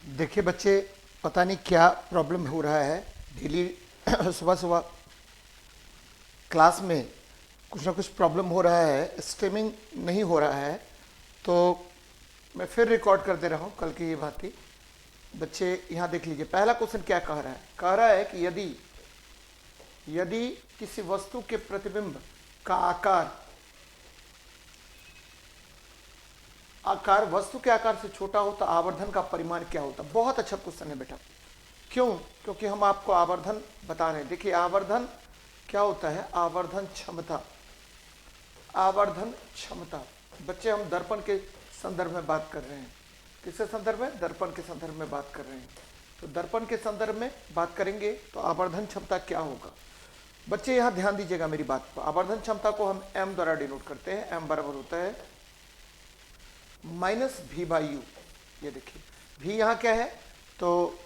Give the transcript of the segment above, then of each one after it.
देखिए बच्चे, पता नहीं क्या प्रॉब्लम हो रहा है। डेली सुबह सुबह क्लास में कुछ ना कुछ प्रॉब्लम हो रहा है, स्ट्रीमिंग नहीं हो रहा है। तो मैं फिर रिकॉर्ड कर दे रहा हूँ कल की ये बात ही। बच्चे यहाँ देख लीजिए, पहला क्वेश्चन क्या कह रहा है। कह रहा है कि यदि यदि किसी वस्तु के प्रतिबिंब का आकार वस्तु के आकार से छोटा हो तो आवर्धन का परिमाण क्या होता। बहुत अच्छा क्वेश्चन है बेटा। क्यों? क्योंकि हम आपको आवर्धन बता रहे हैं। देखिए आवर्धन क्या होता है, आवर्धन क्षमता। आवर्धन क्षमता बच्चे, हम दर्पण के संदर्भ में बात कर रहे हैं। किसके संदर्भ में? दर्पण के संदर्भ में बात कर रहे हैं। तो दर्पण के संदर्भ में बात करेंगे तो आवर्धन क्षमता क्या होगा। बच्चे यहाँ ध्यान दीजिएगा मेरी बात पर। आवर्धन क्षमता को हम m द्वारा डिनोट करते हैं। m बराबर होता है माइनस v बाई यू। ये देखिए v यहाँ क्या है, तो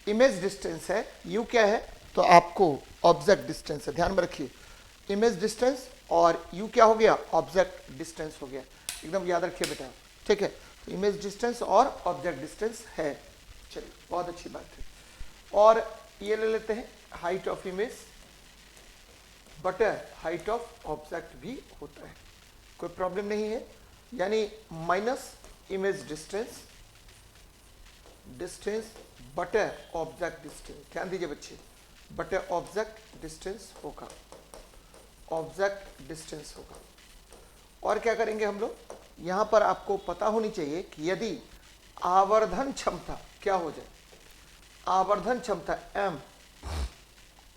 इमेज डिस्टेंस है। u क्या है, तो आपको ऑब्जेक्ट डिस्टेंस है। ध्यान में रखिए, इमेज डिस्टेंस और u क्या हो गया, ऑब्जेक्ट डिस्टेंस हो गया। एकदम याद रखिए बेटा, ठीक है। तो इमेज डिस्टेंस और ऑब्जेक्ट डिस्टेंस है। चलिए बहुत अच्छी बात है। और ये ले लेते हैं height of image but height of object भी होता है, कोई प्रॉब्लम नहीं है। यानी माइनस इमेज डिस्टेंस बटे ऑब्जेक्ट डिस्टेंस। ध्यान दीजिए बच्चे, बटे ऑब्जेक्ट डिस्टेंस होगा, ऑब्जेक्ट डिस्टेंस होगा। और क्या करेंगे हम लोग, यहां पर आपको पता होनी चाहिए कि यदि आवर्धन क्षमता क्या हो जाए, आवर्धन क्षमता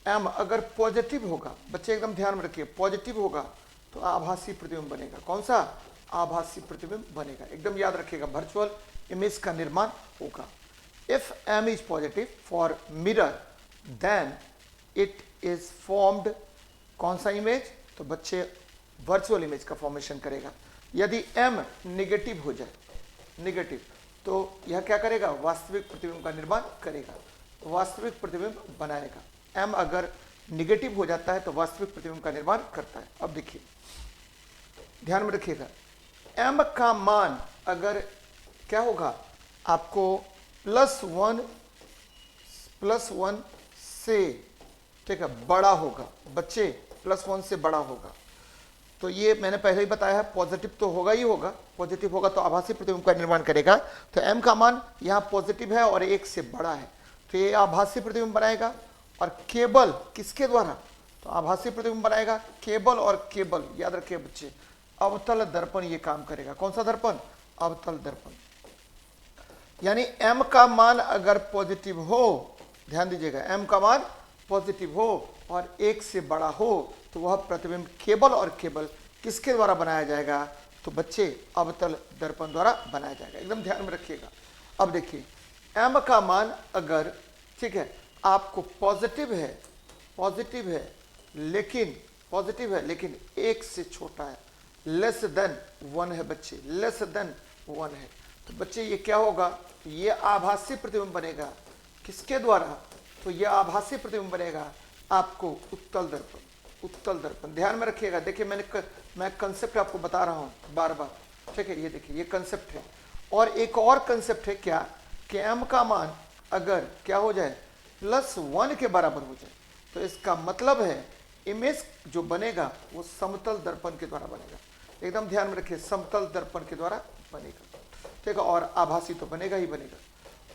m अगर पॉजिटिव होगा, बच्चे एकदम ध्यान में रखिए, पॉजिटिव होगा तो आभासी प्रतिबिंब बनेगा। कौन सा? आभासी प्रतिबिंब बनेगा। एकदम याद रखिएगा, वर्चुअल इमेज का निर्माण होगा। If m is positive for mirror then it is formed कौन सा इमेज, तो बच्चे वर्चुअल इमेज का फॉर्मेशन करेगा। यदि m निगेटिव हो जाए, निगेटिव, तो यह क्या करेगा, वास्तविक प्रतिबिंब का निर्माण करेगा, तो वास्तविक प्रतिबिंब बनाएगा। m अगर निगेटिव हो जाता है तो वास्तविक प्रतिबिंब का निर्माण करता है। अब देखिए ध्यान में रखिएगा, m का मान अगर क्या होगा, आपको +1 से, ठीक है, बड़ा होगा। बच्चे +1 से बड़ा होगा, तो ये मैंने पहले ही बताया है, पॉजिटिव तो होगा ही होगा। पॉजिटिव होगा तो आभासी प्रतिबिंब का निर्माण करेगा। तो m का मान यहाँ पॉजिटिव है और 1 से बड़ा है, तो ये आभासी प्रतिबिंब बनाएगा। और केवल किसके द्वारा, तो आभासी प्रतिबिंब बनाएगा केवल और केवल, याद रखिए बच्चे, अवतल दर्पण ये काम करेगा। कौन सा दर्पण? अवतल दर्पण। यानी m का मान अगर पॉजिटिव हो, ध्यान दीजिएगा, m का मान पॉजिटिव हो और 1 से बड़ा हो तो वह प्रतिबिंब केवल और केवल किसके द्वारा बनाया जाएगा, तो बच्चे अवतल दर्पण द्वारा बनाया जाएगा। एकदम ध्यान में रखिएगा। अब देखिए m का मान अगर, ठीक है, आपको पॉजिटिव है लेकिन 1 से छोटा है, लेस देन 1 है बच्चे, लेस देन 1 है, तो बच्चे ये क्या होगा, ये आभासी प्रतिबिंब बनेगा। किसके द्वारा, तो ये आभासी प्रतिबिंब बनेगा आपको उत्तल दर्पण, उत्तल दर्पण। ध्यान में रखिएगा। देखिए मैं कंसेप्ट आपको बता रहा हूँ बार बार, ठीक है। ये देखिए ये कंसेप्ट है। और एक और कंसेप्ट है क्या, कि m का मान अगर क्या हो जाए, +1 के बराबर हो जाए, तो इसका मतलब है इमेज जो बनेगा वो समतल दर्पण के द्वारा बनेगा। एकदम ध्यान में रखिए, समतल दर्पण के द्वारा बनेगा, ठीक है। और आभासी तो बनेगा ही बनेगा।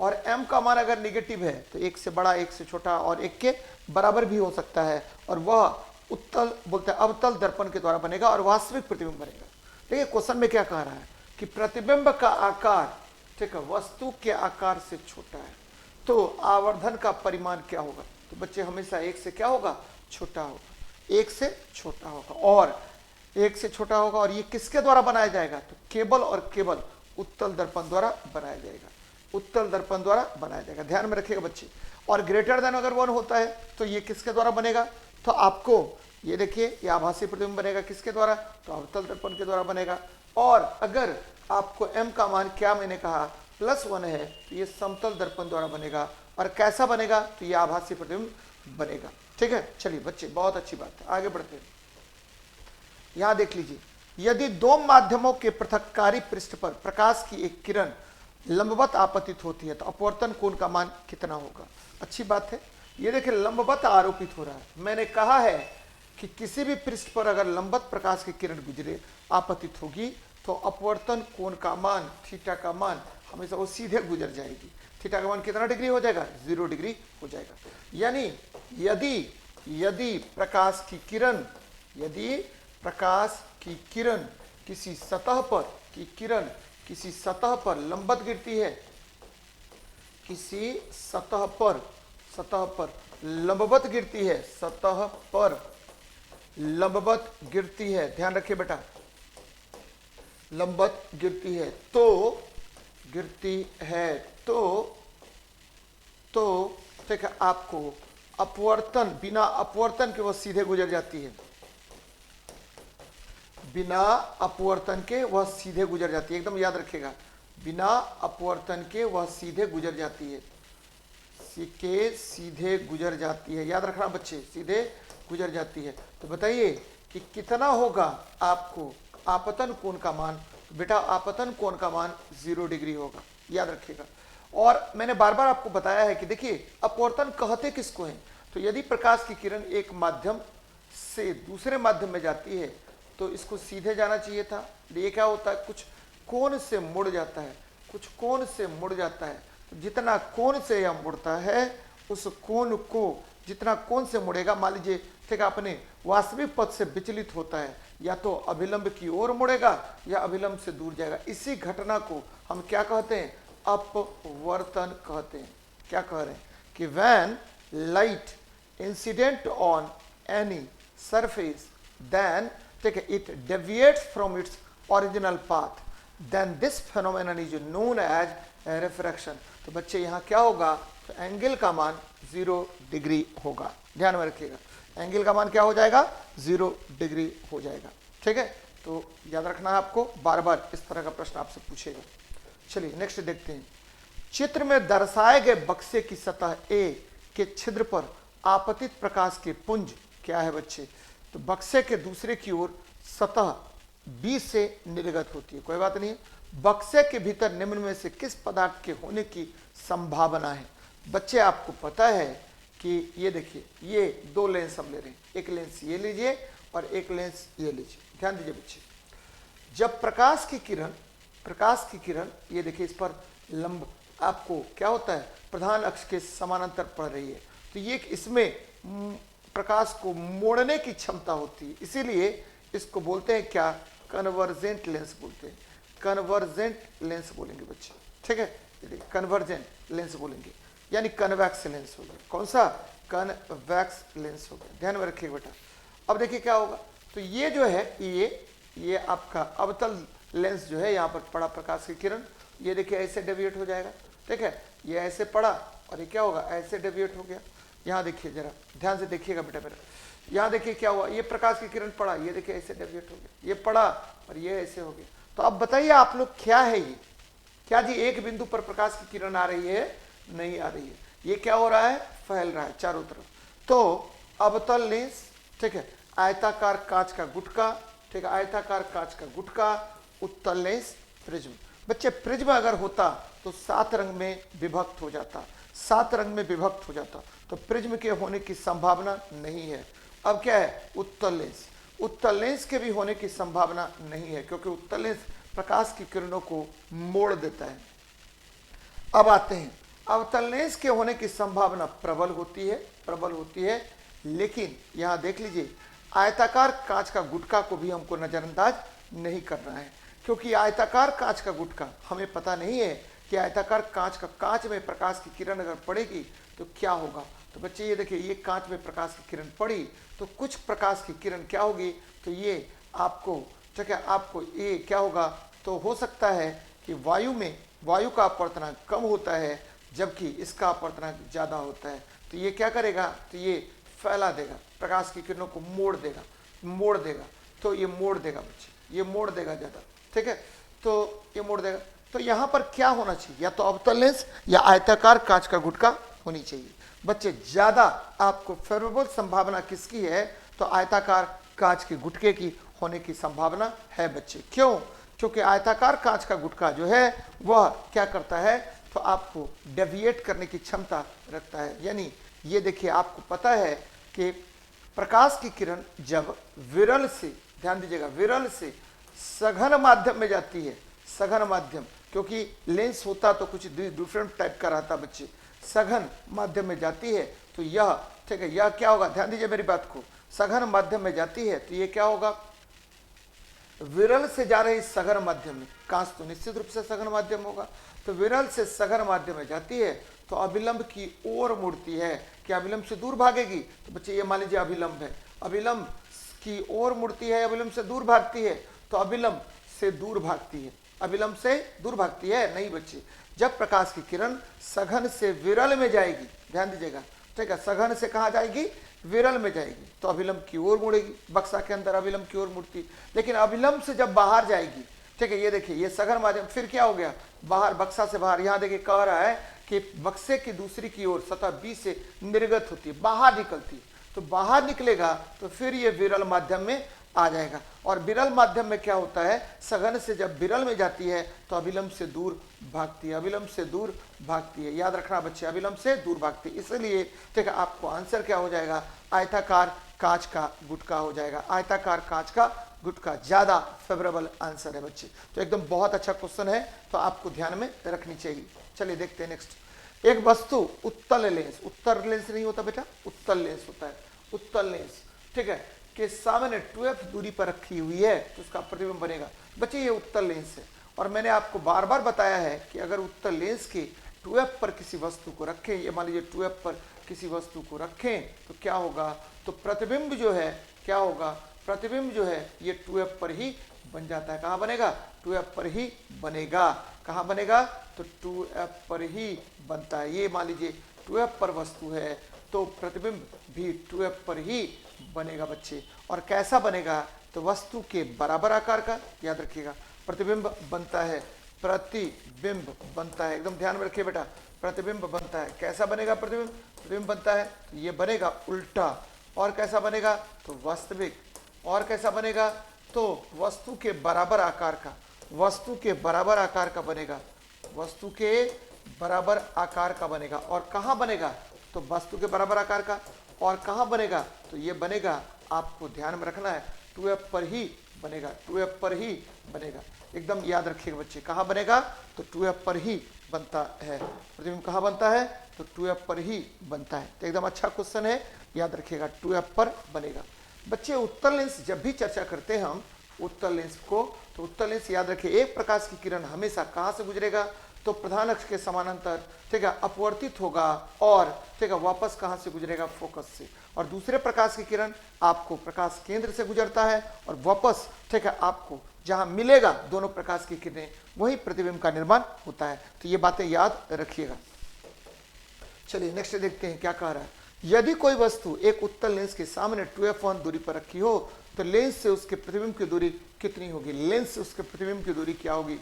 और m का मान अगर निगेटिव है तो 1 से बड़ा, 1 से छोटा और 1 के बराबर भी हो सकता है, और वह उत्तल बोलते हैं अवतल दर्पण के द्वारा बनेगा और वास्तविक प्रतिबिंब बनेगा। देखिए क्वेश्चन में क्या कह रहा है कि प्रतिबिंब का आकार, ठीक है, वस्तु के आकार से छोटा है, तो आवर्धन का परिमाण क्या होगा, तो बच्चे हमेशा 1 से क्या होगा, छोटा होगा, 1 से छोटा होगा। और 1 से छोटा होगा, और ये किसके द्वारा बनाया जाएगा, तो केवल और केवल उत्तल दर्पण द्वारा बनाया जाएगा, उत्तल दर्पण द्वारा बनाया जाएगा। ध्यान में रखिएगा बच्चे। और ग्रेटर देन अगर 1 होता है तो ये किसके द्वारा बनेगा, तो आपको ये देखिए ये आभासी प्रतिबिंब बनेगा किसके द्वारा, तो अवतल दर्पण के द्वारा बनेगा। और अगर आपको m का मान क्या मैंने कहा, +1 है, तो ये समतल दर्पण द्वारा बनेगा। और कैसा बनेगा, तो ये आभासी प्रतिबिंब बनेगा, ठीक है। चलिए बच्चे बहुत अच्छी बात है, आगे बढ़ते हैं। यहां देख लीजिए, यदि 2 माध्यमों के पृथककारी पृष्ठ पर प्रकाश की एक किरण लंबवत आपतित होती है तो अपवर्तन कोण का मान कितना होगा। अच्छी बात है। ये देखिए लंबवत आरोपित हो रहा है। मैंने कहा है कि किसी भी पृष्ठ पर अगर लंबवत प्रकाश की किरण गुजरे आपतित होगी तो अपवर्तन कोण का मान थीटा का मान हमेशा वो सीधे गुजर जाएगी। थीटा का मान कितना डिग्री हो जाएगा, 0 डिग्री हो जाएगा। यानी यदि प्रकाश की किरण किसी सतह पर लंबवत गिरती है, किसी सतह पर लंबवत गिरती है, ध्यान रखिए बेटा, लंबवत गिरती है तो ठीक है, आपको अपवर्तन, बिना अपवर्तन के वह सीधे गुजर जाती है, बिना अपवर्तन के वह सीधे गुजर जाती है। एकदम याद रखिएगा, बिना अपवर्तन के वह सीधे गुजर जाती है, सीधे गुजर जाती है। याद रखना बच्चे, सीधे गुजर जाती है। तो बताइए कि कितना होगा आपको आपतन कोण का मान। तो बेटा आपतन कोण का मान 0 डिग्री होगा, याद रखिएगा। और मैंने बार बार आपको बताया है कि देखिए अपवर्तन कहते किसको हैं। तो यदि प्रकाश की किरण एक माध्यम से दूसरे माध्यम में जाती है तो इसको सीधे जाना चाहिए था। ये क्या होता है, कुछ कोण से मुड़ जाता है, तो जितना कोण से यह मुड़ता है उस कोण को, जितना कोण से मुड़ेगा, मान लीजिए ठीक है अपने वास्तविक पथ से विचलित होता है, या तो अभिलंब की ओर मुड़ेगा या अभिलंब से दूर जाएगा। इसी घटना को हम क्या कहते हैं, अपवर्तन कहते हैं। क्या कह रहे हैं कि when light incident on any surface then ठीक है it deviates from its original path, then this phenomenon is known as refraction. तो बच्चे यहाँ क्या होगा, तो एंगल का मान 0 डिग्री होगा। ध्यान में रखिएगा, एंगल का मान क्या हो जाएगा, 0 डिग्री हो जाएगा। ठीक है, तो याद रखना है आपको, बार बार इस तरह का प्रश्न आपसे पूछेगा। चलिए नेक्स्ट देखते हैं। चित्र में दर्शाए गए बक्से की सतह A के छिद्र पर आपतित प्रकाश के पुंज क्या है बच्चे। तो बक्से के दूसरे की ओर सतह B से निर्गत होती है, कोई बात नहीं है। बक्से के भीतर निम्न में से किस पदार्थ के होने की संभावना है। बच्चे आपको पता है कि ये देखिए, ये 2 लेंस हम ले रहे हैं, एक लेंस ये लीजिए और एक लेंस ये लीजिए। ध्यान दीजिए बच्चे, जब प्रकाश की किरण ये देखिए इस पर लंब आपको क्या होता है, प्रधान अक्ष के समानांतर पड़ रही है, तो ये इसमें प्रकाश को मोड़ने की क्षमता होती है, इसीलिए इसको बोलते हैं क्या, कन्वर्जेंट लेंस बोलते हैं। कन्वर्जेंट लेंस बोलेंगे बच्चे, ठीक है, कन्वर्जेंट लेंस बोलेंगे, यानी कन्वैक्स लेंस हो गया। कौन सा, कन्वैक्स लेंस हो गया। ध्यान में रखिएगा बेटा। अब देखिए क्या होगा, तो ये जो है ये आपका अवतल लेंस जो है, यहाँ पर पड़ा प्रकाश की किरण, ये देखिए ऐसे डेविएट हो जाएगा। ठीक है, ये ऐसे पड़ा और ये क्या होगा, ऐसे डेविएट हो गया। यहाँ देखिए जरा ध्यान से देखिएगा बेटा मेरा, यहाँ देखिए क्या हुआ, ये प्रकाश की किरण पड़ा, ये देखिए ऐसे डेविएट हो गया, ये पड़ा और ये ऐसे हो गया। तो अब बताइए आप लोग क्या है ये, क्या जी एक बिंदु पर प्रकाश की किरण आ रही है, नहीं आ रही है, ये क्या हो रहा है, फैल रहा है चारों तरफ। तो अवतल लेंस, ठीक है, आयताकार कांच का गुटका, ठीक है, आयताकार कांच का गुटका, उत्तल लेंस, प्रिज्म। बच्चे प्रिज्म अगर होता तो 7 रंग में विभक्त हो जाता, 7 रंग में विभक्त हो जाता, तो प्रिज्म के होने की संभावना नहीं है। अब क्या है, उत्तल लेंस, उत्तल लेंस के भी होने की संभावना नहीं है, क्योंकि उत्तल लेंस प्रकाश की किरणों को मोड़ देता है। अब आते हैं, अवतल लेंस के होने की संभावना प्रबल होती है, लेकिन यहां देख लीजिए आयताकार कांच का गुटका को भी हमको नजरअंदाज नहीं करना है, क्योंकि आयताकार कांच का गुटका हमें पता नहीं है कि आयताकार कांच में प्रकाश की किरण अगर पड़ेगी तो क्या होगा। तो बच्चे ये देखिए, ये कांच में प्रकाश की किरण पड़ी तो कुछ प्रकाश की किरण क्या होगी, तो ये आपको ठीक है, आपको ये क्या होगा, तो हो सकता है कि वायु का अपवर्तनांक कम होता है जबकि इसका अपवर्तनांक ज़्यादा होता है। तो ये क्या करेगा, तो ये फैला देगा, प्रकाश की किरणों को मोड़ देगा, तो ये मोड़ देगा बच्चे, ये मोड़ देगा ज़्यादा। ठीक है, तो ये मोड़ देगा। तो यहाँ पर क्या होना चाहिए, या तो अवतल लेंस या आयताकार कांच का गुटका होनी चाहिए। बच्चे ज़्यादा आपको फेवरेबल संभावना किसकी है, तो आयताकार कांच के गुटके की होने की संभावना है बच्चे। क्यों, क्योंकि आयताकार कांच का गुटका जो है वह क्या करता है, तो आपको डेविएट करने की क्षमता रखता है। यानी ये देखिए, आपको पता है कि प्रकाश की किरण जब विरल से, ध्यान दीजिएगा, विरल से सघन माध्यम में जाती है, सघन माध्यम, क्योंकि लेंस होता तो कुछ डिफरेंट टाइप का रहता बच्चे, सघन माध्यम में जाती है तो यह, ठीक है, यह क्या होगा, ध्यान दीजिए मेरी बात को, सघन माध्यम में जाती है तो ये क्या होगा, विरल से जा रही सघन माध्यम में, कांच तो निश्चित रूप से सघन माध्यम होगा, तो विरल से सघन माध्यम में जाती है तो अभिलंब की ओर मुड़ती है। क्या अभिलंब से दूर भागेगी, तो बच्चे ये मान लीजिए अभिलंब है, अभिलंब की ओर मुड़ती है, अभिलंब से दूर भागती है, तो अभिलंब से दूर भागती है, अभिलंब से दूर भागती है नहीं बच्चे। जब प्रकाश की किरण सघन से विरल में जाएगी, ध्यान दीजिएगा, ठीक है, सघन से कहाँ जाएगी, विरल में जाएगी, तो अभिलंब की ओर मुड़ेगी, बक्सा के अंदर अभिलंब की ओर मुड़ती। लेकिन अभिलंब से जब बाहर जाएगी, ठीक है, ये देखिए, ये सघन माध्यम, फिर क्या हो गया, बाहर, बक्सा से बाहर, यहाँ देखिए कह रहा है कि बक्से की दूसरी की ओर सतह बी से निर्गत होती है, बाहर निकलती है, तो बाहर निकलेगा तो फिर ये विरल माध्यम में आ जाएगा। और विरल माध्यम में क्या होता है, सघन से जब विरल में जाती है तो अभिलंब से दूर भागती है, अभिलंब से दूर भागती है, याद रखना बच्चे, अभिलंब से दूर भागती है। इसलिए ठीक है, आपको आंसर क्या हो जाएगा, आयताकार कांच का गुटका हो जाएगा, आयताकार कांच का गुटका ज्यादा फेवरेबल आंसर है बच्चे। तो एकदम बहुत अच्छा क्वेश्चन है, तो आपको ध्यान में रखनी चाहिए। चलिए देखते हैं नेक्स्ट। एक वस्तु उत्तल लेंस, उत्तर लेंस नहीं होता बेटा, उत्तल लेंस होता है, उत्तल लेंस, ठीक है, के सामने 2f दूरी पर रखी हुई है तो उसका प्रतिबिंब बनेगा। बच्चे ये उत्तल लेंस है, और मैंने आपको बार बार बताया है कि अगर उत्तल लेंस के 2f पर किसी वस्तु को रखें, ये मान लीजिए 2f पर किसी वस्तु को रखें तो क्या होगा, तो प्रतिबिंब जो है क्या होगा, प्रतिबिंब जो है ये 2f पर ही बन जाता है। कहाँ बनेगा, 2f पर ही बनेगा, कहाँ बनेगा, तो 2f पर ही बनता है। ये मान लीजिए 2f पर वस्तु है तो प्रतिबिंब भी 2f पर ही बनेगा बच्चे। और कैसा बनेगा, तो वस्तु के बराबर आकार का, याद रखिएगा, प्रतिबिंब बनता है, प्रतिबिंब बनता है, एकदम ध्यान में रखिए बेटा, प्रतिबिंब बनता है। कैसा बनेगा प्रतिबिंब, प्रतिबिंब बनता है तो ये बनेगा उल्टा। और कैसा बनेगा, तो वास्तविक। और कैसा बनेगा, तो वस्तु के बराबर आकार का, वस्तु के बराबर आकार का बनेगा, वस्तु के बराबर आकार का बनेगा। और कहाँ बनेगा, तो वस्तु के बराबर आकार का। और कहाँ बनेगा, तो ये बनेगा, आपको ध्यान में रखना है, 2f पर ही बनेगा, 2f पर ही बनेगा, एकदम याद रखिएगा बच्चे, कहाँ बनेगा, तो 2f पर ही बनता है, प्रतिबिंब कहाँ बनता है, तो 2f पर ही बनता है। तो एकदम अच्छा क्वेश्चन है, याद रखिएगा, 2f पर बनेगा। बच्चे उत्तल लेंस जब भी चर्चा करते हैं हम उत्तल लेंस को, तो उत्तल लेंस याद रखिए, एक प्रकाश की किरण हमेशा कहाँ से गुजरेगा, तो प्रधान अक्ष के समानांतर, ठीक है, अपवर्तित होगा, और ठीक है, वापस कहाँ से गुजरेगा, फोकस से। और दूसरे प्रकाश की किरण आपको प्रकाश केंद्र से गुजरता है और वापस, ठीक है, आपको जहाँ मिलेगा दोनों प्रकाश की किरणें, वही प्रतिबिंब का निर्माण होता है। तो ये बातें याद रखिएगा। चलिए नेक्स्ट देखते हैं क्या कह रहा है। यदि कोई वस्तु एक उत्तल लेंस के सामने 2f1 दूरी पर रखी हो तो लेंस से उसके प्रतिबिंब की दूरी कितनी होगी, लेंस से उसके प्रतिबिंब की दूरी क्या होगी,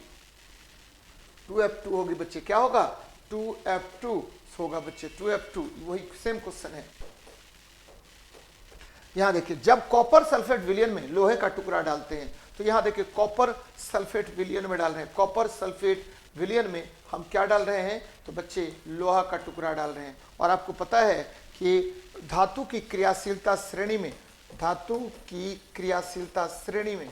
2f2 होगी बच्चे। क्या होगा, 2f2 होगा बच्चे, 2f2, वही सेम क्वेश्चन है। यहां देखिए, जब कॉपर सल्फेट विलयन में लोहे का टुकड़ा डालते हैं, तो यहां देखिए कॉपर सल्फेट विलयन में डाल रहे हैं, कॉपर सल्फेट विलयन में हम क्या डाल रहे हैं, तो बच्चे लोहा का टुकड़ा डाल रहे हैं। और आपको पता है कि धातु की क्रियाशीलता श्रेणी में, धातु की क्रियाशीलता श्रेणी में,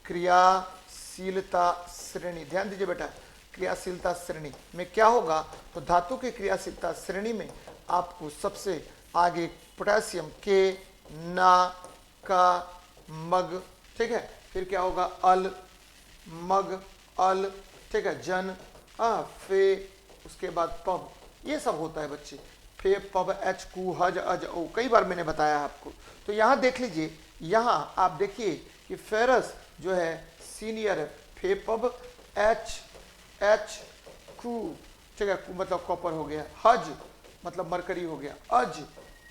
क्रियाशीलता श्रेणी, ध्यान दीजिए बेटा, क्रियाशीलता श्रेणी में क्या होगा, तो धातु की क्रियाशीलता श्रेणी में आपको सबसे आगे पोटेशियम के, ना, का, मग, ठीक है, फिर क्या होगा, अल, मग, अल, ठीक है, जन, फे, उसके बाद पब, ये सब होता है बच्चे, फे, पब, एच, कु, हज, अज, ओ, कई बार मैंने बताया आपको। तो यहाँ देख लीजिए, यहाँ आप देखिए कि फेरस जो है सीनियर है, फे, पब, एच, एच, कु, ठीक है, कु मतलब कॉपर हो गया, हज मतलब मरकरी हो गया, अज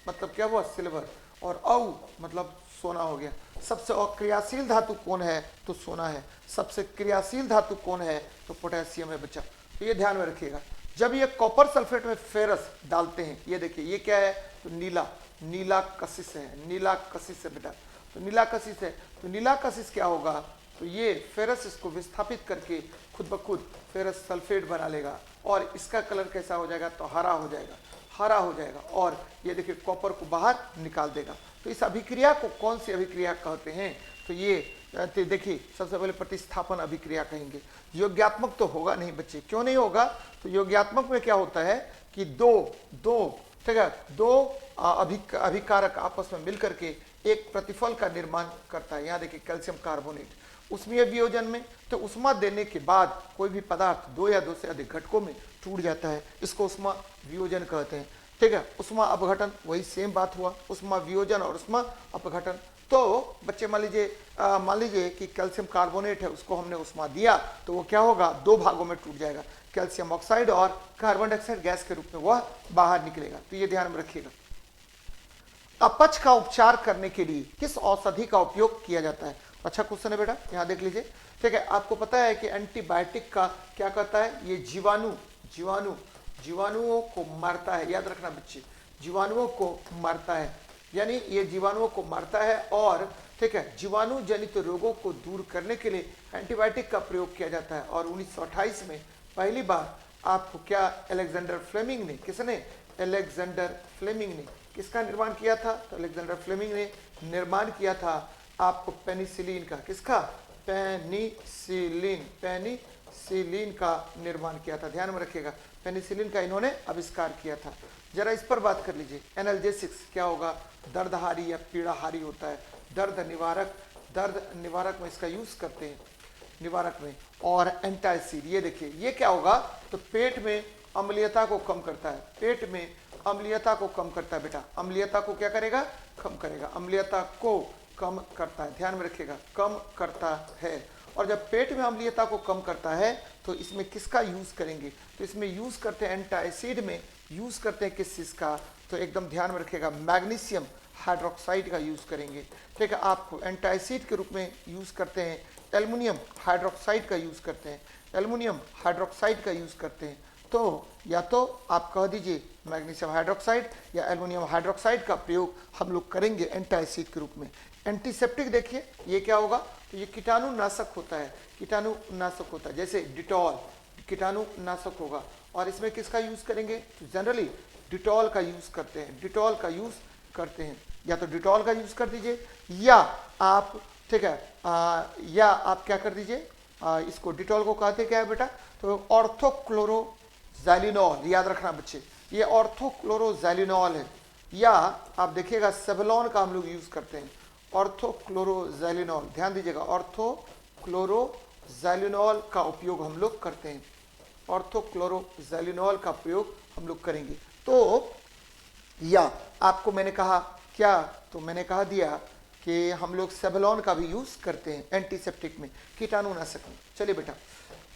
मतलब क्या हुआ, सिल्वर, और औ मतलब सोना हो गया। सबसे अक्रियाशील धातु कौन है, तो सोना है। सबसे क्रियाशील धातु कौन है, तो पोटेशियम है बच्चा। तो ये ध्यान में रखिएगा। जब ये कॉपर सल्फेट में फेरस डालते हैं, ये देखिए ये क्या है, तो नीला, नीला कशिश है, नीला कशिश है बेटा, तो नीला कशिश है। तो नीला कशिश क्या होगा, तो ये फेरस इसको विस्थापित करके खुद ब खुद फेरस सल्फेट बना लेगा और इसका कलर कैसा हो जाएगा, तो हरा हो जाएगा, हरा हो जाएगा और ये देखिए कॉपर को बाहर निकाल देगा। तो इस अभिक्रिया को कौन सी अभिक्रिया कहते हैं, तो ये देखिए सबसे पहले प्रतिस्थापन अभिक्रिया कहेंगे। योग्यात्मक तो होगा नहीं बच्चे, क्यों नहीं होगा, तो योग्यात्मक में क्या होता है कि दो ठीक है, दो अभिकारक आपस में मिलकर के एक प्रतिफल का निर्माण करता है। यहाँ देखिए कैल्शियम कार्बोनेट, उष्मीय वियोजन में तो उष्मा देने के बाद कोई भी पदार्थ दो या दो से अधिक घटकों में टूट जाता है, इसको उष्मा वियोजन कहते हैं। ठीक है, उष्मा अपघटन वही सेम बात हुआ, उष्मा वियोजन और उष्मा अपघटन। तो बच्चे मान लीजिए कि कैल्शियम कार्बोनेट है, उसको हमने उष्मा दिया तो वो क्या होगा, दो भागों में टूट जाएगा, कैल्शियम ऑक्साइड और कार्बन डाइऑक्साइड गैस के रूप में वह बाहर निकलेगा। तो ये ध्यान में रखिएगा। अपच का उपचार करने के लिए किस औषधि का उपयोग किया जाता है, अच्छा क्वेश्चन है बेटा, यहाँ देख लीजिए। ठीक है, आपको पता है कि एंटीबायोटिक का क्या करता है, ये जीवाणुओं को मारता है, याद रखना बच्चे, जीवाणुओं को मारता है, यानी ये जीवाणुओं को मारता है। और ठीक है, जीवाणु जनित रोगों को दूर करने के लिए एंटीबायोटिक का प्रयोग किया जाता है। और 1928 में पहली बार आपको क्या अलेक्जेंडर फ्लेमिंग ने, किसने, अलेक्जेंडर फ्लेमिंग ने किसका निर्माण किया था, तो अलेक्जेंडर फ्लेमिंग ने निर्माण किया था आपको पेनिसिलिन का, किसका, पेनिसिलिन का निर्माण किया था, ध्यान में रखिएगा, पेनिसिलिन का इन्होंने आविष्कार किया था। जरा इस पर बात कर लीजिए, एनाल्जेसिक्स क्या होगा, दर्दहारी या पीड़ाहारी होता है, दर्द निवारक में इसका यूज करते हैं, निवारक में। और एंटासिड, ये देखिए ये क्या होगा, तो पेट में अम्लीयता को कम करता है, पेट में अम्लीयता को कम करता है बेटा, अम्लीयता को क्या करेगा, कम करेगा, अम्लीयता को कम करता है, ध्यान में रखिएगा, कम करता है। और जब पेट में अम्लीयता को कम करता है तो इसमें किसका यूज करेंगे, तो इसमें यूज करते हैं एंटासिड में यूज करते हैं किस चीज का, तो एकदम ध्यान में रखिएगा, मैग्नीशियम हाइड्रोक्साइड का यूज करेंगे। ठीक है, आपको एंटासिड के रूप में यूज करते हैं, एल्युमिनियम हाइड्रोक्साइड का यूज करते हैं, एल्युमिनियम हाइड्रोक्साइड का यूज करते हैं। तो या तो आप कह दीजिए मैग्नीशियम हाइड्रोक्साइड या एल्युमिनियम हाइड्रोक्साइड का प्रयोग हम लोग करेंगे एंटासिड के रूप में। एंटीसेप्टिक देखिए ये क्या होगा, तो ये कीटाणुनाशक होता है, कीटाणुनाशक होता है, जैसे डिटॉल कीटाणुनाशक होगा। और इसमें किसका यूज करेंगे, तो जनरली डिटॉल का यूज करते हैं, डिटॉल का यूज करते हैं, या तो डिटॉल का यूज कर दीजिए या आप, ठीक है, या आप क्या कर दीजिए, इसको डिटॉल को कहते क्या है बेटा, तो ऑर्थोक्लोरोजैलिनॉल, याद रखना बच्चे, ये ऑर्थोक्लोरोजैलिनॉल है। या आप देखिएगा सेवलॉन का हम लोग यूज करते हैं, ऑर्थोक्लोरोजैलिनॉल, ध्यान दीजिएगा, ऑर्थोक्लोरोजैलिनॉल का उपयोग हम लोग करते हैं, ऑर्थोक्लोरोजैलिनॉल का प्रयोग हम लोग करेंगे। तो या आपको मैंने कहा क्या, तो मैंने कहा दिया कि हम लोग सेवलॉन का भी यूज करते हैं एंटीसेप्टिक में, कीटाणुनाशक में। चलिए बेटा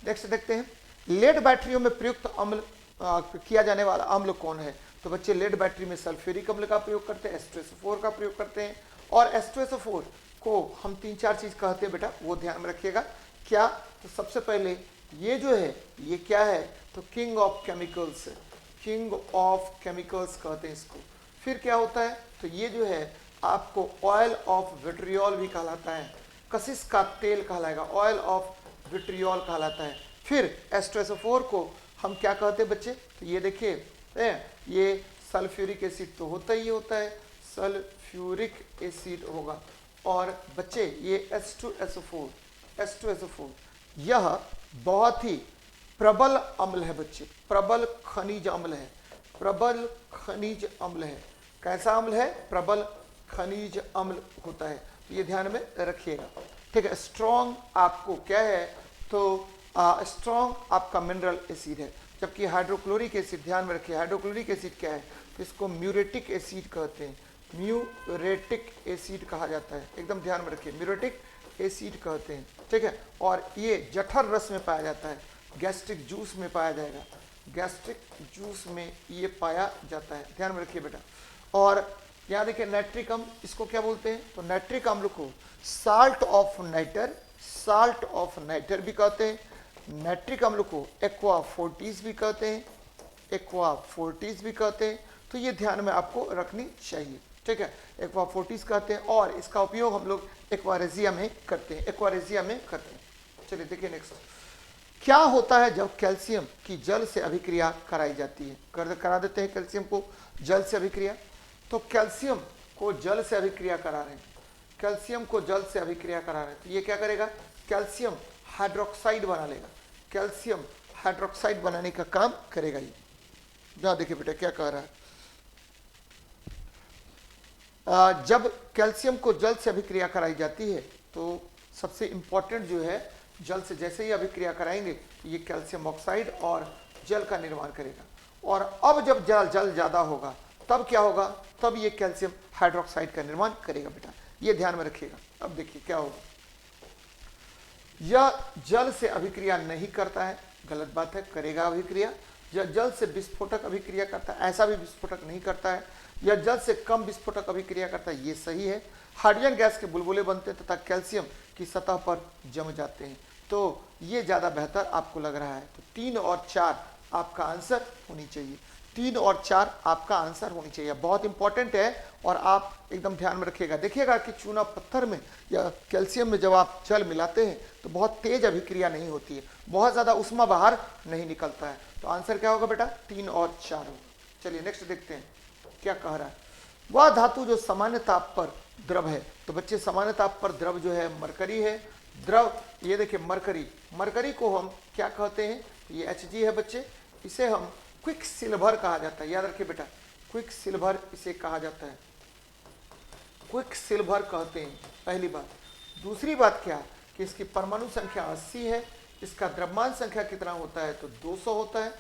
नेक्स्ट देखते हैं, लेड बैटरियों में प्रयुक्त अम्ल किया जाने वाला अम्ल कौन है, तो बच्चे लेड बैटरी में सल्फ्यूरिक अम्ल का प्रयोग करते हैं, H2SO4 का प्रयोग करते हैं। और H2SO4 को हम 3-4 चीज कहते हैं बेटा, वो ध्यान में रखिएगा। क्या, तो सबसे पहले ये जो है ये क्या है, तो किंग ऑफ केमिकल्स है, किंग ऑफ केमिकल्स कहते हैं इसको। फिर क्या होता है, तो ये जो है आपको ऑयल ऑफ विट्रियोल भी कहलाता है, कशिश का तेल कहलाएगा, ऑयल ऑफ विट्रियोल कहलाता है। फिर H2SO4 को हम क्या कहते हैं बच्चे, तो ये देखिए ये सल्फ्यूरिक एसिड तो होता ही होता है, सल्फ्यूरिक एसिड होगा। और बच्चे ये H2SO4 यह बहुत ही प्रबल अम्ल है बच्चे, प्रबल खनिज अम्ल है, प्रबल खनिज अम्ल है। कैसा अम्ल है, प्रबल खनिज अम्ल होता है, तो ये ध्यान में रखिएगा। ठीक है, स्ट्रॉन्ग आपको क्या है, तो स्ट्रॉन्ग आपका मिनरल एसिड है, जबकि हाइड्रोक्लोरिक एसिड, ध्यान में रखिए, हाइड्रोक्लोरिक एसिड क्या है, तो इसको म्यूरेटिक एसिड कहते हैं, म्यूरेटिक एसिड कहा जाता है, एकदम ध्यान में रखिए, म्यूरेटिक एसिड कहते हैं। ठीक है, और ये जठर रस में पाया जाता है, गैस्ट्रिक जूस में पाया जाएगा, गैस्ट्रिक जूस में ये पाया जाता है, ध्यान में रखिए बेटा। और यहाँ देखिए नाइट्रिक अम्ल, इसको क्या बोलते हैं, तो नाइट्रिक अम्ल को साल्ट ऑफ नाइटर भी कहते हैं, नाइट्रिक अम्ल को एक्वा फोर्टिस भी कहते हैं, एक्वा फोर्टिस भी कहते हैं। तो ये ध्यान में आपको रखनी चाहिए। ठीक है, एक्वा फोर्टिस कहते हैं, और इसका उपयोग हम लोग एक्वारेजिया में करते हैं, एक्वारेजिया में करते हैं। चलिए देखिए नेक्स्ट, क्या होता है जब कैल्शियम की जल से अभिक्रिया कराई जाती है? करा देते हैं कैल्शियम को जल से अभिक्रिया। तो कैल्शियम को जल से अभिक्रिया करा रहे हैं, कैल्शियम को जल से अभिक्रिया करा रहे हैं, तो ये क्या करेगा? कैल्शियम हाइड्रोक्साइड बना लेगा, कैल्शियम हाइड्रोक्साइड बनाने का काम करेगा ये। यहां देखिए बेटा क्या कह रहा है, जब कैल्शियम को जल से अभिक्रिया कराई जाती है तो सबसे इंपॉर्टेंट जो है, जल से जैसे ही अभिक्रिया कराएंगे तो ये कैल्शियम ऑक्साइड और जल का निर्माण करेगा। और अब जब जल ज़्यादा होगा तब क्या होगा? तब ये कैल्शियम हाइड्रोक्साइड का निर्माण करेगा बेटा, ये ध्यान में रखिएगा। अब देखिए क्या होगा, यह जल से अभिक्रिया नहीं करता है, गलत बात है, करेगा अभिक्रिया। यह जल से विस्फोटक अभिक्रिया करता है, ऐसा भी विस्फोटक नहीं करता है। यह जल से कम विस्फोटक अभिक्रिया करता है, ये सही है। हाइड्रोजन गैस के बुलबुले बनते हैं तथा कैल्शियम की सतह पर जम जाते हैं, तो ये ज़्यादा बेहतर आपको लग रहा है। तो 3 और 4 आपका आंसर होनी चाहिए, 3 और 4 आपका आंसर होनी चाहिए, बहुत इंपॉर्टेंट है और आप एकदम ध्यान में रखिएगा। देखिएगा कि चूना पत्थर में या कैल्शियम में जब आप जल मिलाते हैं तो बहुत तेज अभिक्रिया नहीं होती है, बहुत ज़्यादा उष्मा बाहर नहीं निकलता है। तो आंसर क्या होगा बेटा? 3 और 4 होगा। चलिए नेक्स्ट देखते हैं क्या कह रहा है, वह धातु जो सामान्य ताप पर द्रव है। तो बच्चे सामान्य ताप पर द्रव जो है मरकरी है, द्रव ये देखिए मरकरी, मरकरी को हम क्या कहते हैं? ये Hg है बच्चे, इसे हम क्विक सिल्वर कहा जाता है, याद रखिए बेटा, क्विक सिल्वर इसे कहा जाता है, क्विक सिल्वर कहते हैं, पहली बात। दूसरी बात क्या कि इसकी परमाणु संख्या 80 है, इसका द्रव्यमान संख्या कितना होता है? तो 200 होता है,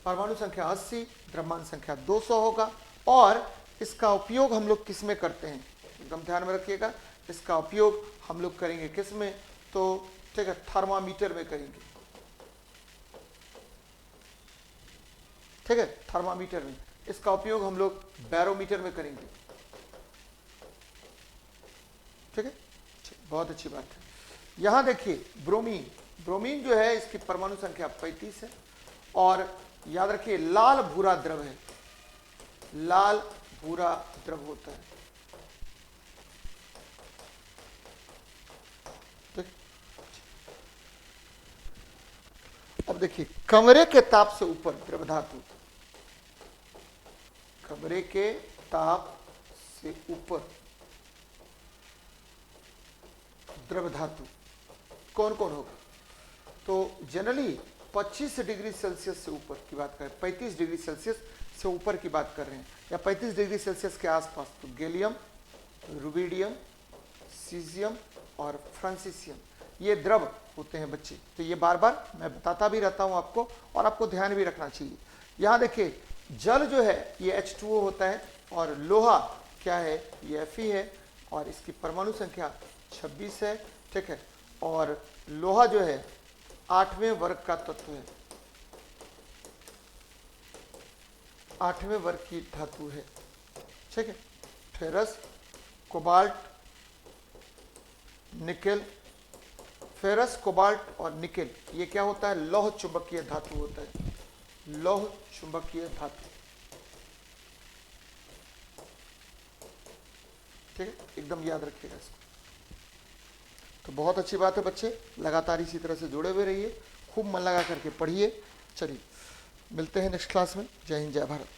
परमाणु संख्या 80, द्रव्यमान संख्या 200 होगा। और इसका उपयोग हम लोग किस में करते हैं? एकदम ध्यान में रखिएगा, इसका उपयोग हम लोग करेंगे किस में? तो ठीक है, थर्मामीटर में करेंगे, ठीक है, थर्मामीटर में। इसका उपयोग हम लोग बैरोमीटर में करेंगे, ठीक है, बहुत अच्छी बात है। यहां देखिए ब्रोमीन, ब्रोमीन जो है इसकी परमाणु संख्या 35 है और याद रखिए लाल भूरा द्रव है, लाल भूरा द्रव होता है, ठीक। अब देखिए कमरे के ताप से ऊपर द्रव धातु, कमरे के ताप से ऊपर द्रव धातु कौन कौन होगा? तो जनरली 25 डिग्री सेल्सियस से ऊपर की बात करें, 35 डिग्री सेल्सियस से ऊपर की बात कर रहे हैं या 35 डिग्री सेल्सियस के आसपास, तो गैलियम, रुबिडियम, सीजियम और फ्रांसीसियम ये द्रव होते हैं बच्चे। तो ये बार बार मैं बताता भी रहता हूं आपको और आपको ध्यान भी रखना चाहिए। यहाँ देखिए जल जो है ये H2O होता है और लोहा क्या है? ये Fe है और इसकी परमाणु संख्या 26 है, ठीक है। और लोहा जो है 8वें वर्ग का तत्व है, 8वें वर्ग की धातु है, ठीक है। Ferrous, cobalt, nickel, ferrous, cobalt और निकेल ये क्या होता है? लौह चुंबकीय धातु होता है, लौह चुंबकीय धातु, ठीक है, एकदम याद रखिएगा इसको। तो बहुत अच्छी बात है बच्चे, लगातार इसी तरह से जुड़े हुए रहिए, खूब मन लगा करके पढ़िए। चलिए मिलते हैं नेक्स्ट क्लास में। जय हिंद, जय भारत।